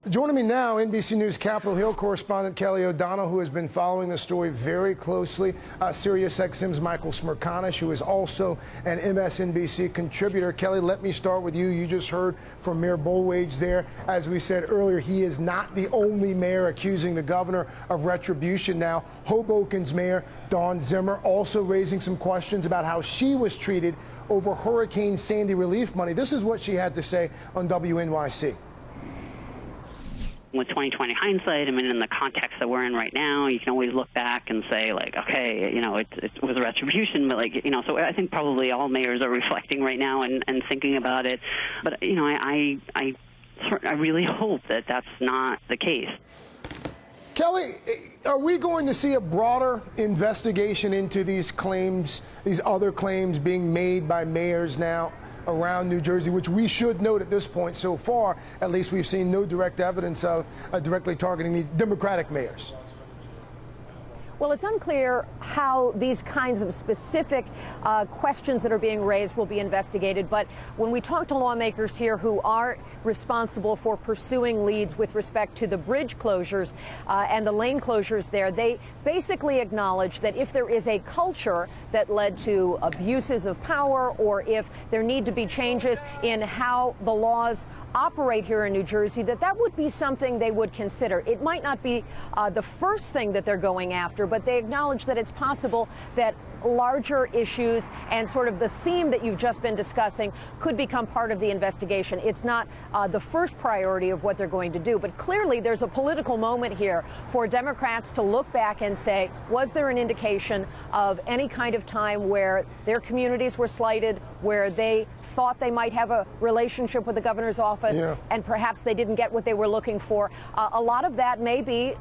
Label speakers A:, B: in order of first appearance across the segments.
A: Joining me now, NBC News Capitol Hill correspondent Kelly O'Donnell, who has been following the story very closely. SiriusXM's Michael Smerconish, who is also an MSNBC contributor. Kelly, let me start with you. You just heard from Mayor Bollwage there. As we said earlier, he is not the only mayor accusing the governor of retribution now. Hoboken's Mayor Dawn Zimmer also raising some questions about how she was treated over Hurricane Sandy relief money. This is what she had to say on WNYC.
B: With 20/20 hindsight, I mean, in the context that we're in right now, you can always look back and say, like, okay, you know, it was a retribution, but, like, you know, so I think probably all mayors are reflecting right now and thinking about it. But, you know, I really hope that that's not the case.
A: Kelly, are we going to see a broader investigation into these claims, these other claims being made by mayors now around New Jersey, which we should note at this point so far, at least we've seen no direct evidence of directly targeting these Democratic mayors?
C: Well, it's unclear how these kinds of specific questions that are being raised will be investigated. But when we talk to lawmakers here who are responsible for pursuing leads with respect to the bridge closures and the lane closures there, they basically acknowledge that if there is a culture that led to abuses of power, or if there need to be changes in how the laws operate here in New Jersey, that would be something they would consider. It might not be the first thing that they're going after, but they acknowledge that it's possible that larger issues and sort of the theme that you've just been discussing could become part of the investigation. It's not the first priority of what they're going to do, but clearly there's a political moment here for Democrats to look back and say, was there an indication of any kind of time where their communities were slighted, where they thought they might have a relationship with the governor's office, and perhaps they didn't get what they were looking for? A lot of that may be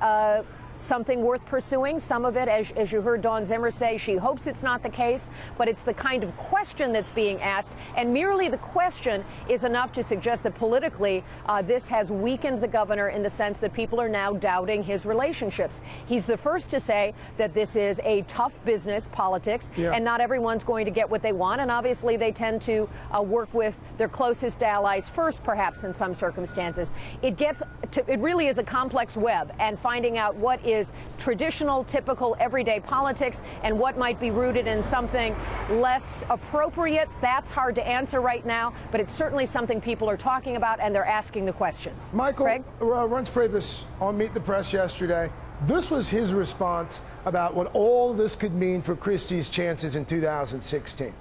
C: something worth pursuing. Some of it, as you heard Dawn Zimmer say, she hopes it's not the case, but it's the kind of question that's being asked, and merely the question is enough to suggest that politically this has weakened the governor in the sense that people are now doubting his relationships. He's the first to say that this is a tough business, politics, and not everyone's going to get what they want, and obviously they tend to work with their closest allies first, perhaps in some circumstances. It really is a complex web, and finding out what is traditional, typical, everyday politics and what might be rooted in something less appropriate, that's hard to answer right now, but it's certainly something people are talking about and they're asking the questions.
A: Michael,
C: Craig?
A: Reince Priebus on Meet the Press yesterday, this was his response about what all this could mean for Christie's chances in 2016.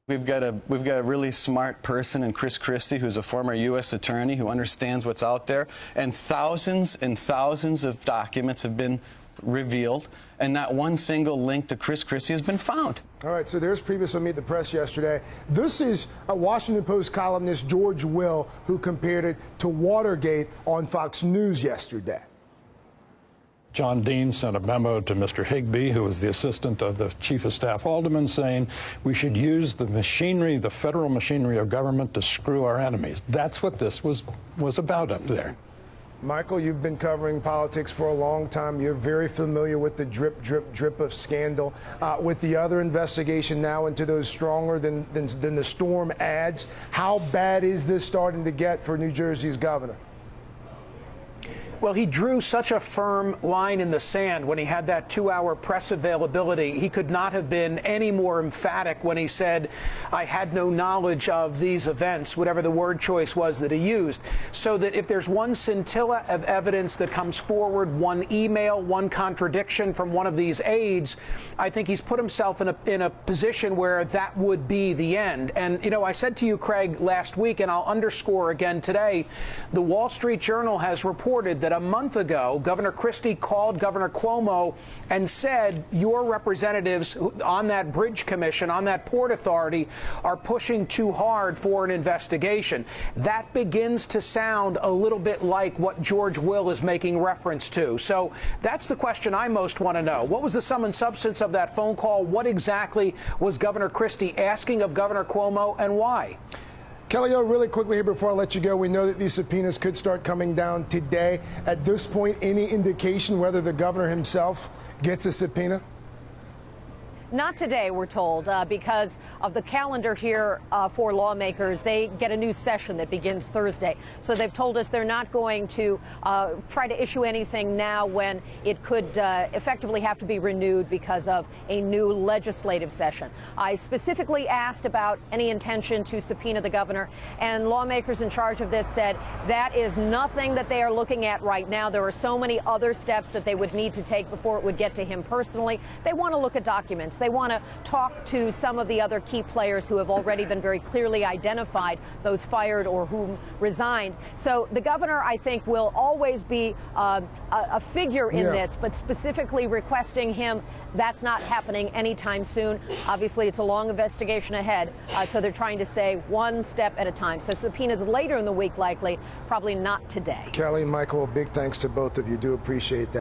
D: We've got a really smart person in Chris Christie, who's a former U.S. attorney who understands what's out there, and thousands of documents have been revealed, and not one single link to Chris Christie has been found.
A: All right, so there's Priebus on Meet the Press yesterday. This is a Washington Post columnist, George Will, who compared it to Watergate on Fox News yesterday.
E: John Dean sent a memo to Mr. Higbee, who was the assistant of the chief of staff Haldeman, saying we should use the machinery, the federal machinery of government, to screw our enemies. That's what this was about up there.
A: Michael, you've been covering politics for a long time. You're very familiar with the drip, drip, drip of scandal. With the other investigation now into those stronger than the storm ads, how bad is this starting to get for New Jersey's governor?
F: Well, he drew such a firm line in the sand when he had that 2-hour press availability. He could not have been any more emphatic when he said, I had no knowledge of these events, whatever the word choice was that he used. So that if there's one scintilla of evidence that comes forward, one email, one contradiction from one of these aides, I think he's put himself in a position where that would be the end. And, you know, I said to you, Craig, last week, and I'll underscore again today, the Wall Street Journal has reported that a month ago, Governor Christie called Governor Cuomo and said, your representatives on that bridge commission, on that port authority, are pushing too hard for an investigation. That begins to sound a little bit like what George Will is making reference to. So that's the question I most want to know. What was the sum and substance of that phone call? What exactly was Governor Christie asking of Governor Cuomo, and why?
A: Kelly, really quickly here before I let you go, we know that these subpoenas could start coming down today. At this point, any indication whether the governor himself gets a subpoena?
C: Not today, we're told, because of the calendar here for lawmakers. They get a new session that begins Thursday. So they've told us they're not going to try to issue anything now when it could effectively have to be renewed because of a new legislative session. I specifically asked about any intention to subpoena the governor, and lawmakers in charge of this said that is nothing that they are looking at right now. There are so many other steps that they would need to take before it would get to him personally. They want to look at documents. They want to talk to some of the other key players who have already been very clearly identified, those fired or whom resigned. So the governor, I think, will always be a figure in this, but specifically requesting him, that's not happening anytime soon. Obviously, it's a long investigation ahead, so they're trying to say one step at a time. So subpoenas later in the week, likely, probably not today.
A: Kelly, Michael, big thanks to both of you. Do appreciate that.